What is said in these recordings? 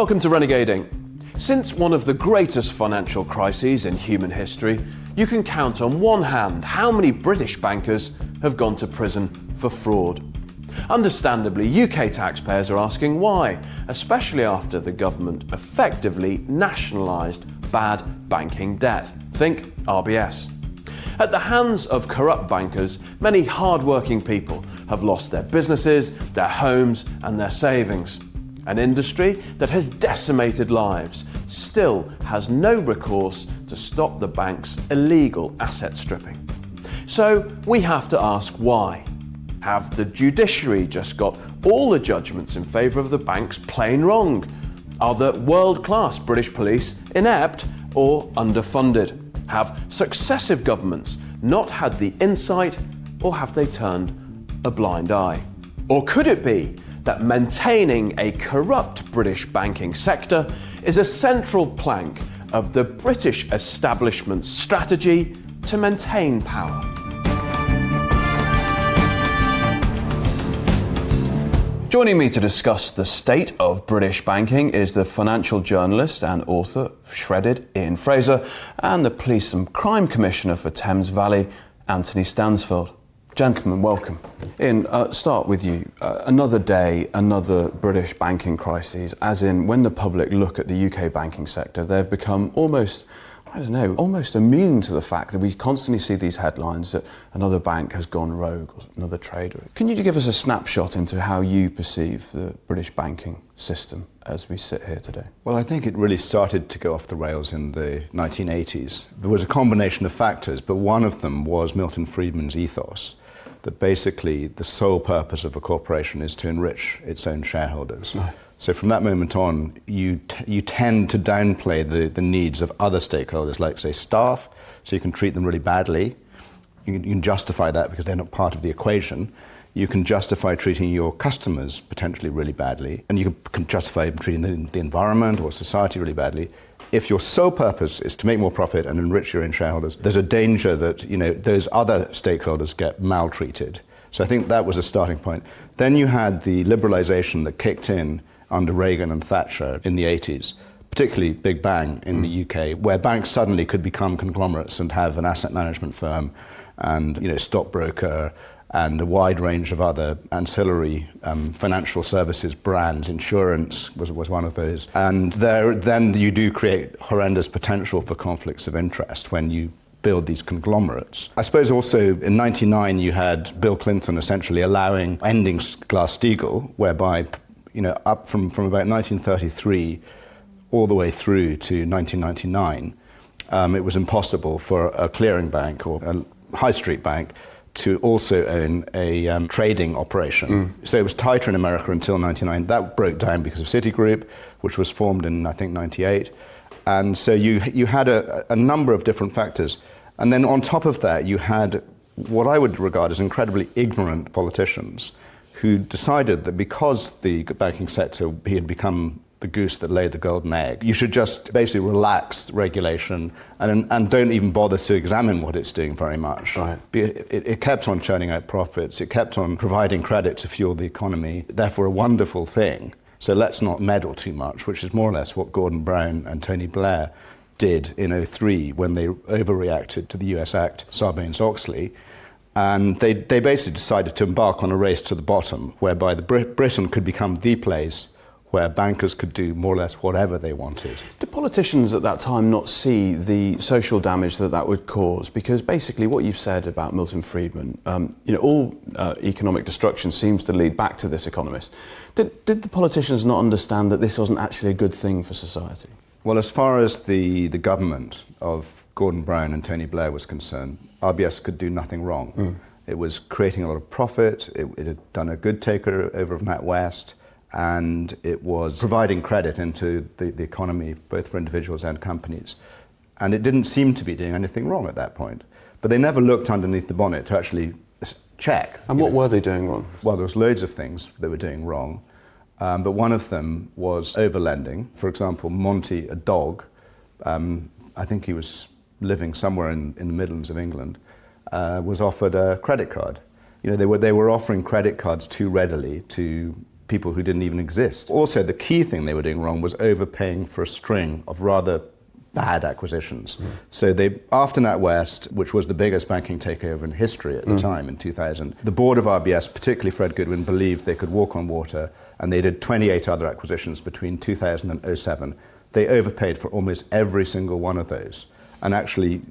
Welcome to Renegade Inc. Since one of the greatest financial crises in human history, you can count on one hand how many British bankers have gone to prison for fraud. Understandably, UK taxpayers are asking why, especially after the government effectively nationalised bad banking debt. Think RBS. At the hands of corrupt bankers, many hard-working people have lost their businesses, their homes and their savings. An industry that has decimated lives still has no recourse to stop the bank's illegal asset stripping. So we have to ask why. Have the judiciary just got all the judgments in favour of the banks plain wrong? Are the world-class British police inept or underfunded? Have successive governments not had the insight, or have they turned a blind eye? Or could it be that maintaining a corrupt British banking sector is a central plank of the British establishment's strategy to maintain power? Joining me to discuss the state of British banking is the financial journalist and author of Shredded, Ian Fraser, and the Police and Crime Commissioner for Thames Valley, Anthony Stansfeld. Gentlemen, welcome. Ian, start with you. Another day, another British banking crisis, as in when the public look at the UK banking sector, they've become almost immune to the fact that we constantly see these headlines that another bank has gone rogue or another trader. Can you give us a snapshot into how you perceive the British banking system as we sit here today? Well, I think it really started to go off the rails in the 1980s. There was a combination of factors, but one of them was Milton Friedman's ethos, that basically the sole purpose of a corporation is to enrich its own shareholders. No. So from that moment on, you tend to downplay the needs of other stakeholders, like, say, staff, so you can treat them really badly. You can justify that because they're not part of the equation. You can justify treating your customers potentially really badly, and you can justify treating the environment or society really badly. If your sole purpose is to make more profit and enrich your own shareholders, there's a danger that those other stakeholders get maltreated. So I think that was a starting point. Then you had the liberalisation that kicked in under Reagan and Thatcher in the 80s, particularly Big Bang in the UK, where banks suddenly could become conglomerates and have an asset management firm and stockbroker and a wide range of other ancillary financial services brands. Insurance was one of those. And then you do create horrendous potential for conflicts of interest when you build these conglomerates. I suppose also in 1999 you had Bill Clinton essentially ending Glass-Steagall, whereby up from about 1933 all the way through to 1999, it was impossible for a clearing bank or a high street bank to also own a trading operation. So it was tighter in America until 1999. That broke down because of Citigroup, which was formed in, I think, 98. And so you had a number of different factors. And then on top of that, you had what I would regard as incredibly ignorant politicians who decided that because the banking sector had become the goose that laid the golden egg, you should just basically relax regulation and don't even bother to examine what it's doing very much. Right. It kept on churning out profits, it kept on providing credit to fuel the economy, therefore a wonderful thing. So let's not meddle too much, which is more or less what Gordon Brown and Tony Blair did in 2003 when they overreacted to the US Act Sarbanes-Oxley. And they basically decided to embark on a race to the bottom, whereby Britain could become the place where bankers could do more or less whatever they wanted. Did politicians at that time not see the social damage that would cause? Because basically what you've said about Milton Friedman, all economic destruction seems to lead back to this economist. Did the politicians not understand that this wasn't actually a good thing for society? Well, as far as the government of Gordon Brown and Tony Blair was concerned, RBS could do nothing wrong. It was creating a lot of profit, it had done a good takeover of NatWest, and it was providing credit into the economy, both for individuals and companies. And it didn't seem to be doing anything wrong at that point. But they never looked underneath the bonnet to actually check. And what were they doing wrong? Well, there was loads of things they were doing wrong. But one of them was overlending. For example, Monty, a dog, I think he was living somewhere in the Midlands of England, was offered a credit card. They were offering credit cards too readily to people who didn't even exist. Also, the key thing they were doing wrong was overpaying for a string of rather bad acquisitions. So they, after NatWest, which was the biggest banking takeover in history at the time in 2000, the board of RBS, particularly Fred Goodwin, believed they could walk on water, and they did 28 other acquisitions between 2000 and 2007. They overpaid for almost every single one of those, and actually,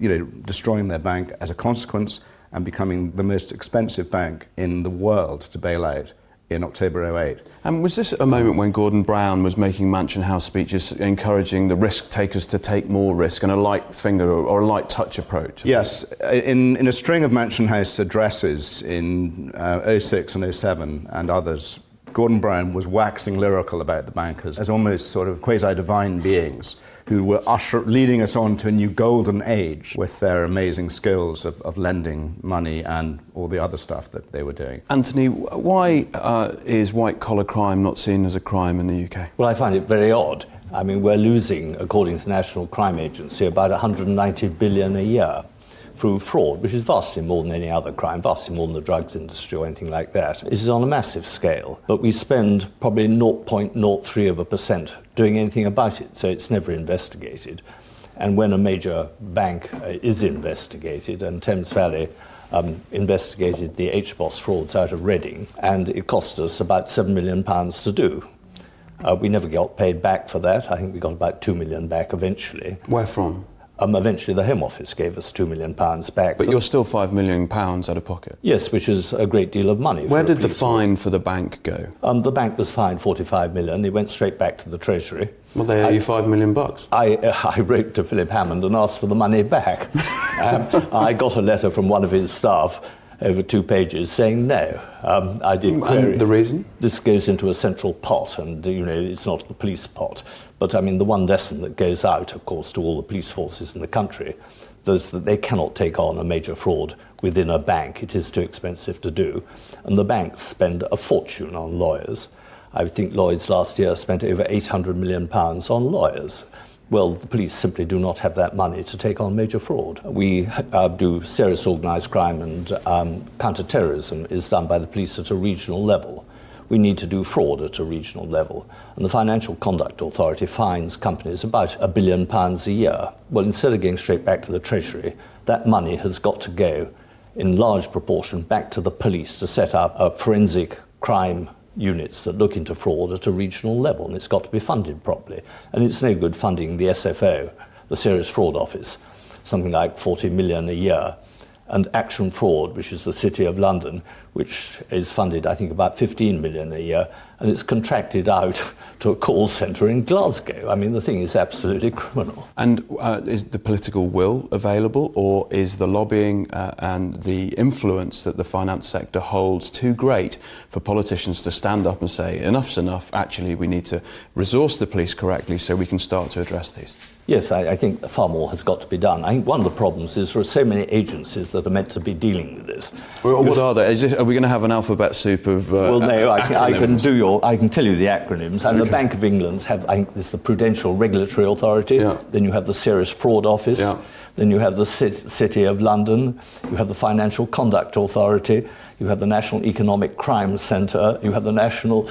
destroying their bank as a consequence and becoming the most expensive bank in the world to bail out in October 2008. And was this a moment when Gordon Brown was making Mansion House speeches encouraging the risk takers to take more risk and a light finger or a light touch approach? Yes, in a string of Mansion House addresses in 2006 and 2007 and others, Gordon Brown was waxing lyrical about the bankers as almost sort of quasi-divine beings who were leading us on to a new golden age with their amazing skills of lending money and all the other stuff that they were doing. Anthony, why is white-collar crime not seen as a crime in the UK? Well, I find it very odd. I mean, we're losing, according to the National Crime Agency, about 190 billion a year through fraud, which is vastly more than any other crime, vastly more than the drugs industry or anything like that. It is on a massive scale, but we spend probably 0.03% doing anything about it, so it's never investigated. And when a major bank is investigated, and Thames Valley investigated the HBOS frauds out of Reading, and it cost us about £7 million to do. We never got paid back for that. I think we got about £2 million back eventually. Where from? Eventually the Home Office gave us £2 million back. But you're still £5 million out of pocket? Yes, which is a great deal of money. Where did the fine for the bank go? The bank was fined £45 million. It went straight back to the Treasury. Well, they owe you £5 million. I wrote to Philip Hammond and asked for the money back. I got a letter from one of his staff over 2 pages saying no. I did query. And the reason? This goes into a central pot, and it's not a police pot. But I mean, the one lesson that goes out, of course, to all the police forces in the country is that they cannot take on a major fraud within a bank. It is too expensive to do. And the banks spend a fortune on lawyers. I think Lloyds last year spent over £800 million on lawyers. Well, the police simply do not have that money to take on major fraud. We do serious organised crime, and counter-terrorism is done by the police at a regional level. We need to do fraud at a regional level. And the Financial Conduct Authority fines companies about £1 billion a year. Well, instead of going straight back to the Treasury, that money has got to go in large proportion back to the police to set up a forensic crime units that look into fraud at a regional level, and it's got to be funded properly. And it's no good funding the SFO, the Serious Fraud Office, something like 40 million a year, and Action Fraud, which is the City of London, which is funded, I think, about 15 million a year, and it's contracted out to a call centre in Glasgow. I mean, the thing is absolutely criminal. And is the political will available, or is the lobbying and the influence that the finance sector holds too great for politicians to stand up and say, enough's enough, actually we need to resource the police correctly so we can start to address these? Yes, I think far more has got to be done. I think one of the problems is there are so many agencies that are meant to be dealing with this. Well, what are they? Are we going to have an alphabet soup of Well, no, I can tell you the acronyms. And Okay. the Bank of England's have, I think, there's the Prudential Regulatory Authority. Yeah. Then you have the Serious Fraud Office. Yeah. Then you have the City of London. You have the Financial Conduct Authority. You have the National Economic Crime Centre. You have the National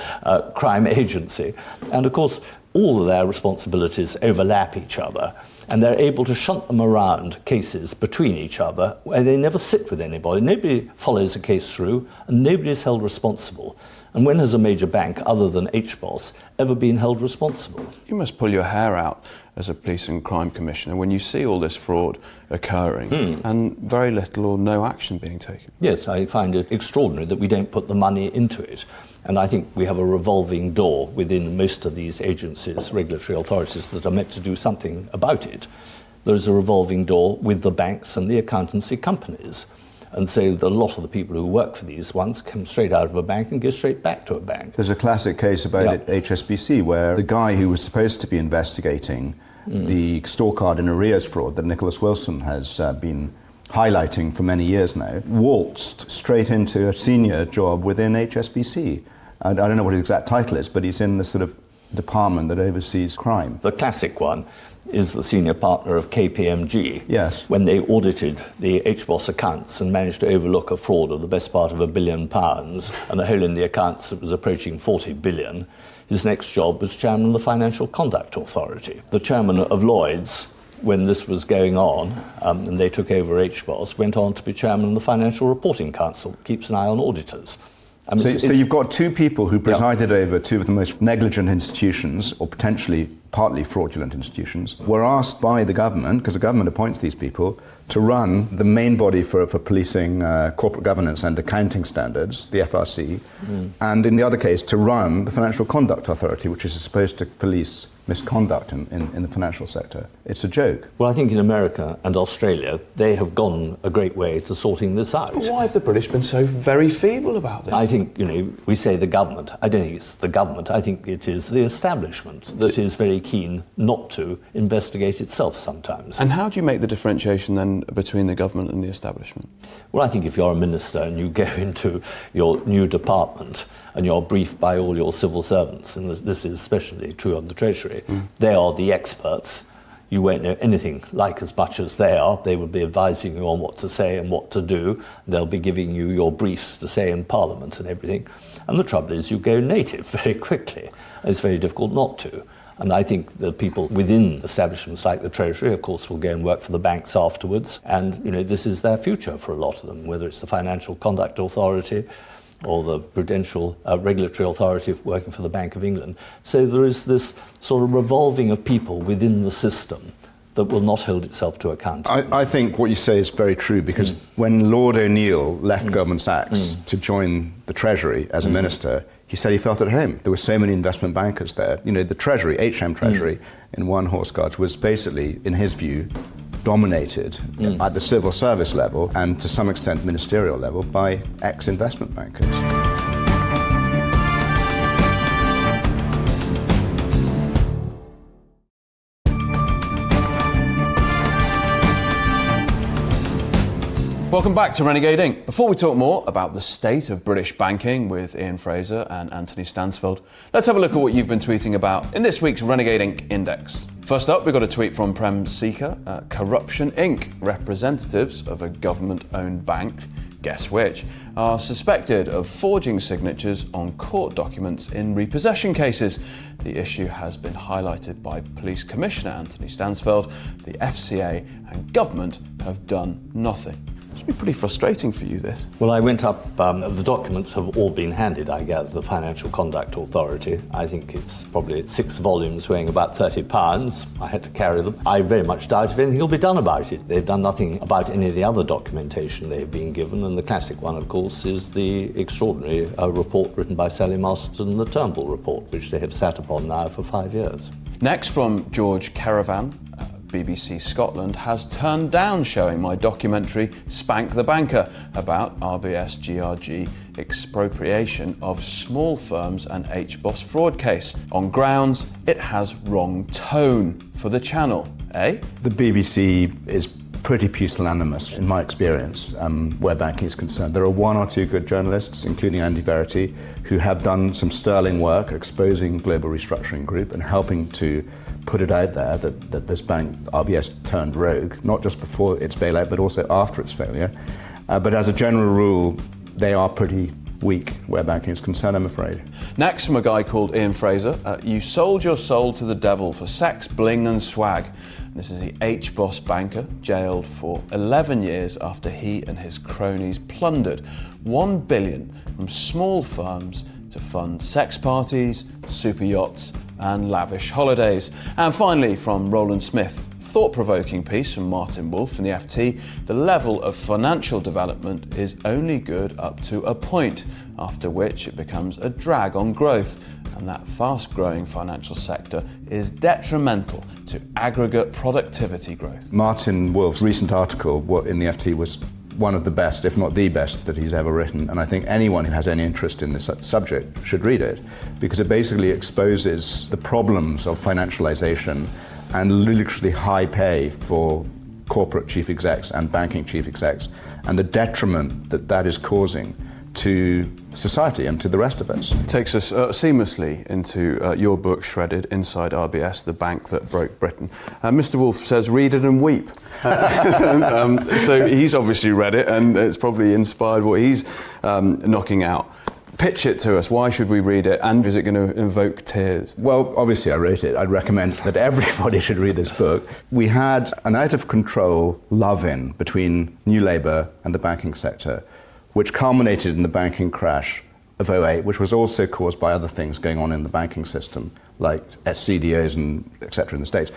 Crime Agency. And of course, all of their responsibilities overlap each other, and they're able to shunt them around cases between each other where they never sit with anybody. Nobody follows a case through, and nobody is held responsible. And when has a major bank, other than HBOS, ever been held responsible? You must pull your hair out as a police and crime commissioner when you see all this fraud occurring and very little or no action being taken. Yes, I find it extraordinary that we don't put the money into it. And I think we have a revolving door within most of these agencies, regulatory authorities, that are meant to do something about it. There's a revolving door with the banks and the accountancy companies. And so a lot of the people who work for these ones come straight out of a bank and go straight back to a bank. There's a classic case about it at HSBC where the guy who was supposed to be investigating the store card in arrears fraud that Nicholas Wilson has been highlighting for many years now, waltzed straight into a senior job within HSBC. I don't know what his exact title is, but he's in the sort of department that oversees crime. The classic one is the senior partner of KPMG. Yes. When they audited the HBOS accounts and managed to overlook a fraud of the best part of £1 billion and a hole in the accounts that was approaching 40 billion, his next job was chairman of the Financial Conduct Authority. The chairman of Lloyds, when this was going on, and they took over HBOS, went on to be chairman of the Financial Reporting Council, keeps an eye on auditors. So you've got two people who presided over two of the most negligent institutions, or potentially partly fraudulent institutions, were asked by the government, because the government appoints these people, to run the main body for policing corporate governance and accounting standards, the FRC, and in the other case to run the Financial Conduct Authority, which is supposed to police misconduct in the financial sector. It's a joke. Well, I think in America and Australia, they have gone a great way to sorting this out. But why have the British been so very feeble about this? I think, we say the government. I don't think it's the government. I think it is the establishment that is very keen not to investigate itself sometimes. And how do you make the differentiation then between the government and the establishment? Well, I think if you're a minister and you go into your new department and you're briefed by all your civil servants, and this is especially true of the Treasury, they are the experts. You won't know anything like as much as they are. They will be advising you on what to say and what to do. They'll be giving you your briefs to say in Parliament and everything. And the trouble is you go native very quickly. It's very difficult not to. And I think the people within establishments like the Treasury, of course, will go and work for the banks afterwards. And, this is their future for a lot of them, whether it's the Financial Conduct Authority or the Prudential Regulatory Authority working for the Bank of England. So there is this sort of revolving of people within the system that will not hold itself to account. I think what you say is very true, because when Lord O'Neill left Goldman Sachs to join the Treasury as a minister, he said he felt at home. There were so many investment bankers there. The Treasury, HM Treasury, in one horse guards, was basically, in his view, dominated at the civil service level and to some extent ministerial level by ex-investment bankers. Welcome back to Renegade Inc. Before we talk more about the state of British banking with Ian Fraser and Anthony Stansfeld, let's have a look at what you've been tweeting about in this week's Renegade Inc Index. First up, we got a tweet from Prem Seeker. Corruption Inc. Representatives of a government-owned bank, guess which, are suspected of forging signatures on court documents in repossession cases. The issue has been highlighted by Police Commissioner Anthony Stansfeld. The FCA and government have done nothing. It must be pretty frustrating for you, this. Well, I went up, the documents have all been handed, I gather, the Financial Conduct Authority. I think it's probably 6 volumes weighing about 30 pounds. I had to carry them. I very much doubt if anything will be done about it. They've done nothing about any of the other documentation they've been given, and the classic one, of course, is the extraordinary report written by Sally Marston, the Turnbull Report, which they have sat upon now for 5 years. Next, from George Caravan. BBC Scotland has turned down showing my documentary Spank the Banker about RBS GRG expropriation of small firms and HBOS fraud case on grounds it has wrong tone for the channel, eh? The BBC is pretty pusillanimous, in my experience, where banking is concerned. There are 1 or 2 good journalists, including Andy Verity, who have done some sterling work exposing Global Restructuring Group and helping to put it out there that this bank, RBS, turned rogue, not just before its bailout, but also after its failure. But as a general rule, they are pretty weak where banking is concerned, I'm afraid. Next, from a guy called Ian Fraser. You sold your soul to the devil for sex, bling and swag. This is the HBOS banker, jailed for 11 years after he and his cronies plundered $1 billion from small firms to fund sex parties, super yachts and lavish holidays. And finally, from Roland Smith, thought-provoking piece from Martin Wolf in the FT. The level of financial development is only good up to a point, after which it becomes a drag on growth, and that fast-growing financial sector is detrimental to aggregate productivity growth. Martin Wolf's recent article in the FT was one of the best, if not the best, that he's ever written, and I think anyone who has any interest in this subject should read it, because it basically exposes the problems of financialization and literally high pay for corporate chief execs and banking chief execs, and the detriment that is causing to society and to the rest of us. Takes us seamlessly into your book, Shredded, Inside RBS, the bank that broke Britain. Mr. Wolf says, read it and weep. So he's obviously read it, and it's probably inspired what he's knocking out. Pitch it to us. Why should we read it, and is it going to invoke tears? Well, obviously I wrote it. I'd recommend that everybody should read this book. We had an out-of-control love-in between New Labour and the banking sector, which culminated in the banking crash of '08, which was also caused by other things going on in the banking system, like CDOs and et cetera in the States.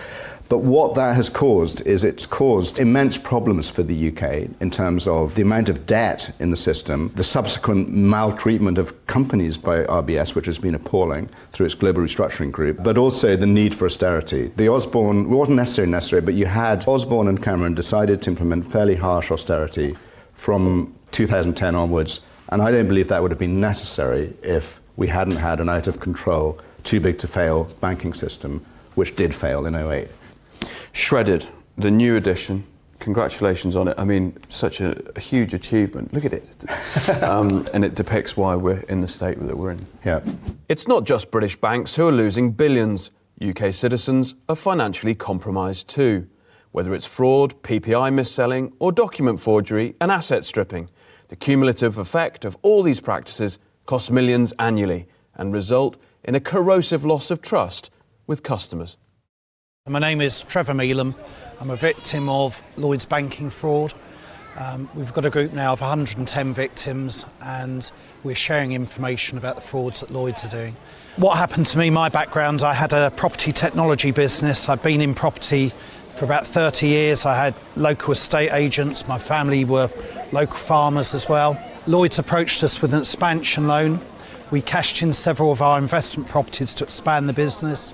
But what that has caused is it's caused immense problems for the UK in terms of the amount of debt in the system, the subsequent maltreatment of companies by RBS, which has been appalling through its global restructuring group, but also the need for austerity. The Osborne, it wasn't necessary, but you had Osborne and Cameron decided to implement fairly harsh austerity from 2010 onwards, and I don't believe that would have been necessary if we hadn't had an out-of-control, too-big-to-fail banking system, which did fail in '08. Shredded, the new edition. Congratulations on it. I mean, such a huge achievement. Look at it. And it depicts why we're in the state that we're in. Yeah. It's not just British banks who are losing billions. UK citizens are financially compromised too, whether it's fraud, PPI mis-selling, or document forgery and asset stripping. The cumulative effect of all these practices costs millions annually and result in a corrosive loss of trust with customers. My name is Trevor Meelan. I'm a victim of Lloyds banking fraud. We've got a group now of 110 victims, and we're sharing information about the frauds that Lloyds are doing. What happened to me, my background, I had a property technology business. I've been in property for about 30 years. I had local estate agents. My family were local farmers as well. Lloyds approached us with an expansion loan. We cashed in several of our investment properties to expand the business.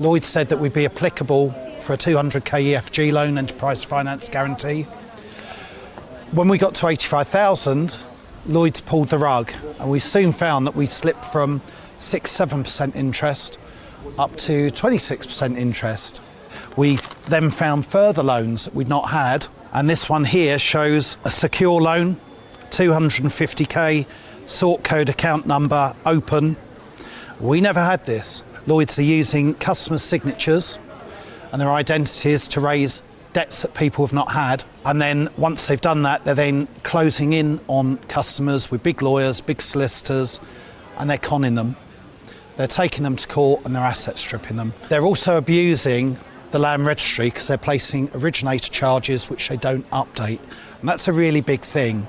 Lloyds said that we'd be applicable for a 200k EFG loan, enterprise finance guarantee. When we got to 85,000, Lloyds pulled the rug, and we soon found that we slipped from 6-7% interest up to 26% interest. We then found further loans that we'd not had, and this one here shows a secure loan, 250k, sort code, account number, open. We never had this. Lloyds are using customers' signatures and their identities to raise debts that people have not had, and then once they've done that, they're then closing in on customers with big lawyers, big solicitors, and they're conning them. They're taking them to court and they're asset stripping them. They're also abusing the land registry because they're placing originator charges which they don't update, and that's a really big thing.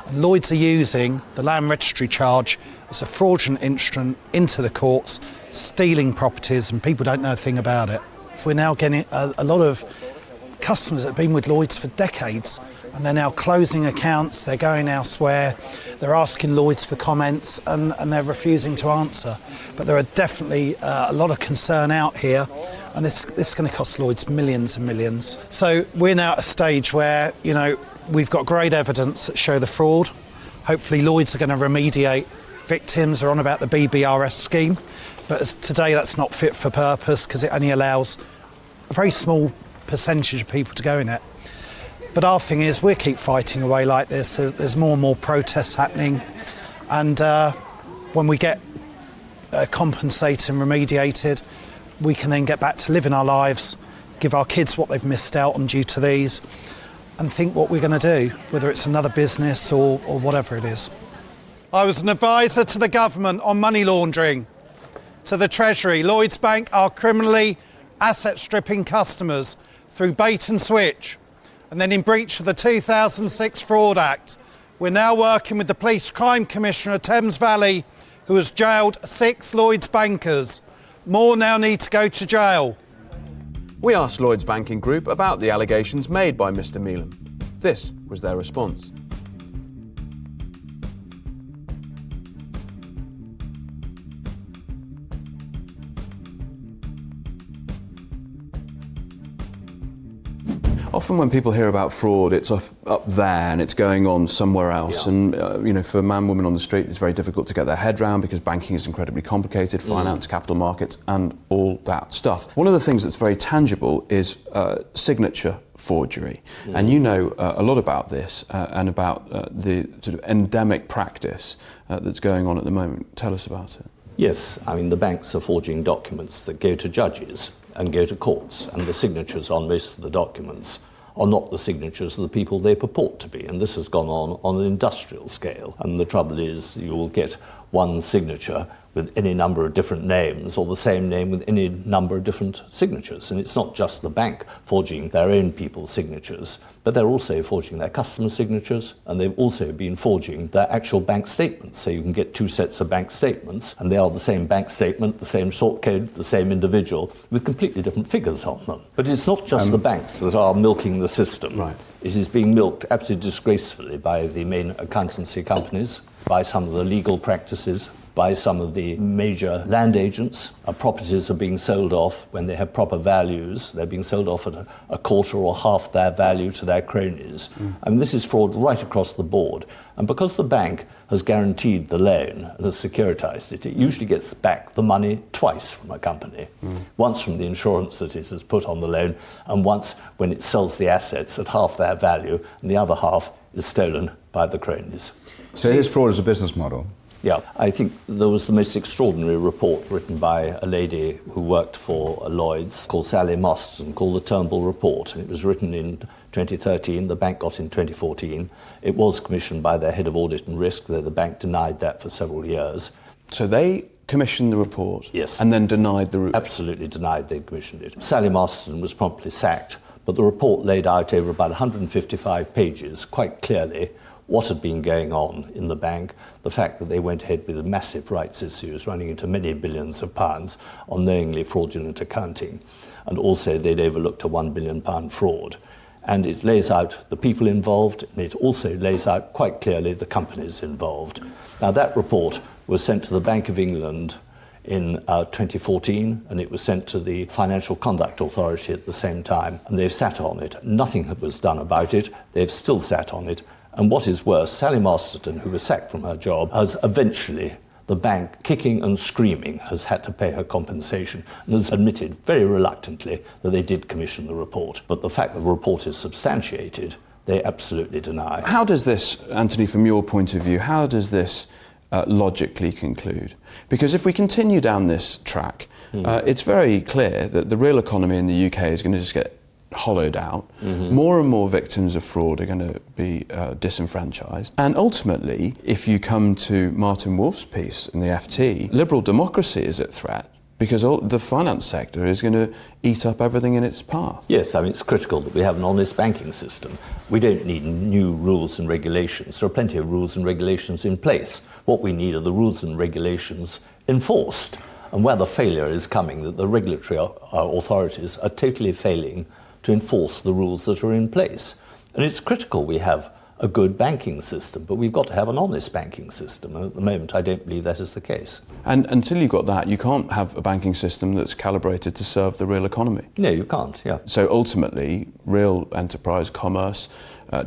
And Lloyds are using the land registry charge as a fraudulent instrument into the courts, stealing properties, and people don't know a thing about it. We're now getting a lot of customers that have been with Lloyds for decades, and they're now closing accounts, they're going elsewhere, they're asking Lloyds for comments, and they're refusing to answer. But there are definitely a lot of concern out here, and this is going to cost Lloyds millions and millions. So we're now at a stage where, you know, we've got great evidence that show the fraud. Hopefully Lloyds are going to remediate. Victims are on about the BBRS scheme, but today that's not fit for purpose because it only allows a very small percentage of people to go in it. But our thing is we keep fighting away like this. There's more and more protests happening, and when we get compensated and remediated, we can then get back to living our lives, give our kids what they've missed out on due to these, and think what we're going to do, whether it's another business or whatever it is. I was an advisor to the government on money laundering, to the Treasury. Lloyds Bank are criminally asset stripping customers through bait and switch, and then in breach of the 2006 Fraud Act. We're now working with the Police Crime Commissioner of Thames Valley, who has jailed 6 Lloyds bankers. More now need to go to jail. We asked Lloyds Banking Group about the allegations made by Mr. Meelan. This was their response. Often when people hear about fraud, it's up there and it's going on somewhere else. Yeah. And, for man, woman on the street, it's very difficult to get their head round because banking is incredibly complicated, finance, capital markets, and all that stuff. One of the things that's very tangible is signature forgery. And you know a lot about this and about the sort of endemic practice that's going on at the moment. Tell us about it. Yes, I mean, the banks are forging documents that go to judges and go to courts, and the signatures on most of the documents are not the signatures of the people they purport to be. And this has gone on an industrial scale. And the trouble is you will get one signature with any number of different names, or the same name with any number of different signatures. And it's not just the bank forging their own people's signatures, but they're also forging their customer signatures, and they've also been forging their actual bank statements. So you can get two sets of bank statements, and they are the same bank statement, the same sort code, the same individual, with completely different figures on them. But it's not just the banks that are milking the system. Right. It is being milked absolutely disgracefully by the main accountancy companies, by some of the legal practices, by some of the major land agents. Properties are being sold off when they have proper values. They're being sold off at a quarter or half their value to their cronies. I mean, this is fraud right across the board. And because the bank has guaranteed the loan and has securitized it, it usually gets back the money twice from a company. Once from the insurance that it has put on the loan, and once when it sells the assets at half their value, and the other half is stolen by the cronies. So it is fraud as a business model. Yeah, I think there was the most extraordinary report written by a lady who worked for Lloyds called Sally Marston, called the Turnbull Report. And it was written in 2013, the bank got in 2014. It was commissioned by their head of audit and risk, though the bank denied that for several years. So they commissioned the report? Yes. And then denied the report? Absolutely denied they commissioned it. Sally Marston was promptly sacked, but the report laid out over about 155 pages, quite clearly, what had been going on in the bank, the fact that they went ahead with massive rights issues running into many billions of pounds on knowingly fraudulent accounting, and also they'd overlooked a £1 billion fraud. And it lays out the people involved, and it also lays out quite clearly the companies involved. Now, that report was sent to the Bank of England in 2014, and it was sent to the Financial Conduct Authority at the same time, and they've sat on it. Nothing was done about it. They've still sat on it. And what is worse, Sally Masterton, who was sacked from her job, has eventually, the bank, kicking and screaming, has had to pay her compensation and has admitted very reluctantly that they did commission the report. But the fact that the report is substantiated, they absolutely deny. How does this, Anthony, from your point of view, how does this logically conclude? Because if we continue down this track, it's very clear that the real economy in the UK is going to just get hollowed out. More and more victims of fraud are going to be disenfranchised. And ultimately, if you come to Martin Wolf's piece in the FT, liberal democracy is at threat because the finance sector is going to eat up everything in its path. Yes, I mean, it's critical that we have an honest banking system. We don't need new rules and regulations. There are plenty of rules and regulations in place. What we need are the rules and regulations enforced. And where the failure is coming, that the regulatory authorities are totally failing to enforce the rules that are in place. And it's critical we have a good banking system, but we've got to have an honest banking system. And at the moment, I don't believe that is the case. And until you've got that, you can't have a banking system that's calibrated to serve the real economy. No, you can't, yeah. So ultimately, real enterprise commerce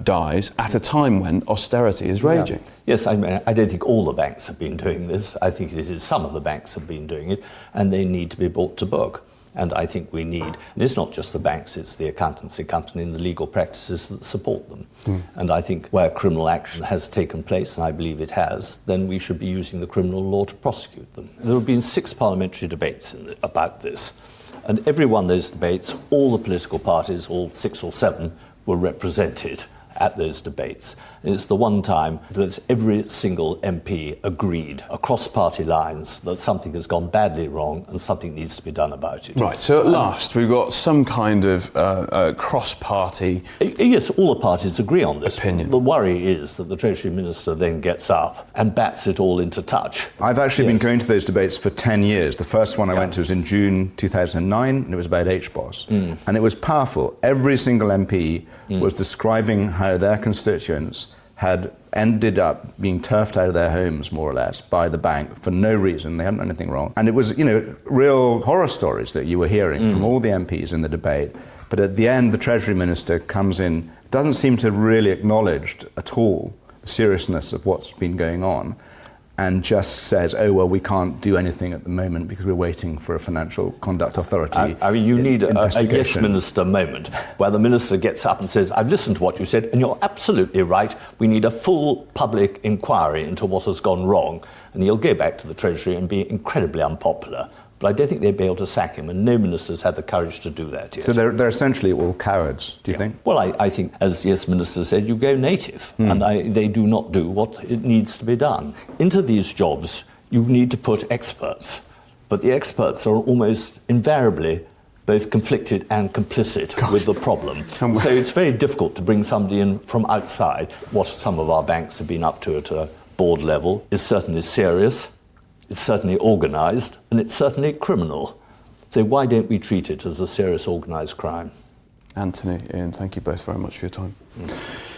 dies at a time when austerity is raging. Yeah. Yes, I mean, I don't think all the banks have been doing this. I think it is some of the banks have been doing it, and they need to be brought to book. And I think we need, and it's not just the banks, it's the accountancy company and the legal practices that support them. And I think where criminal action has taken place, and I believe it has, then we should be using the criminal law to prosecute them. There have been 6 parliamentary debates about this. And every one of those debates, all the political parties, all 6 or 7, were represented at those debates. And it's the one time that every single MP agreed across party lines that something has gone badly wrong and something needs to be done about it. Right, so at last we've got some kind of cross-party... Yes, all the parties agree on this. Opinion. The worry is that the Treasury Minister then gets up and bats it all into touch. I've actually been going to those debates for 10 years. The first one I went to was in June 2009, and it was about HBOS. And it was powerful. Every single MP was describing how their constituents had ended up being turfed out of their homes, more or less, by the bank for no reason. They hadn't done anything wrong. And it was, real horror stories that you were hearing from all the MPs in the debate. But at the end, the Treasury Minister comes in, doesn't seem to have really acknowledged at all the seriousness of what's been going on, and just says, oh, well, we can't do anything at the moment because we're waiting for a Financial Conduct Authority I mean, you need a yes investigation. minister moment where the minister gets up and says, I've listened to what you said, and you're absolutely right. We need a full public inquiry into what has gone wrong. And he'll go back to the Treasury and be incredibly unpopular. But I don't think they'd be able to sack him, and no minister's had the courage to do that yet. So they're essentially all cowards, do you think? Well, I think, as yes minister said, you go native, and they do not do what it needs to be done. Into these jobs, you need to put experts, but the experts are almost invariably both conflicted and complicit with the problem. So it's very difficult to bring somebody in from outside. What some of our banks have been up to at a board level is certainly serious. It's certainly organised, and it's certainly criminal. So why don't we treat it as a serious organised crime? Anthony, Ian, thank you both very much for your time.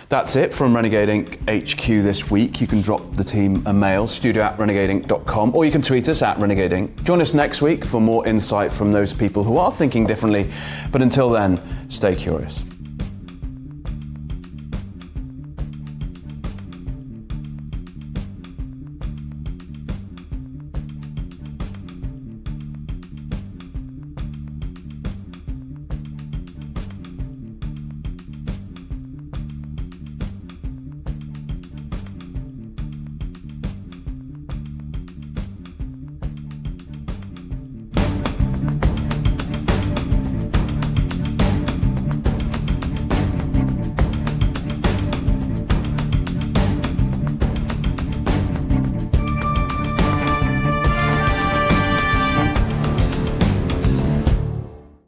That's it from Renegade Inc HQ this week. You can drop the team a mail, studio@renegadeinc.com, or you can tweet us @Renegade Inc. Join us next week for more insight from those people who are thinking differently. But until then, stay curious.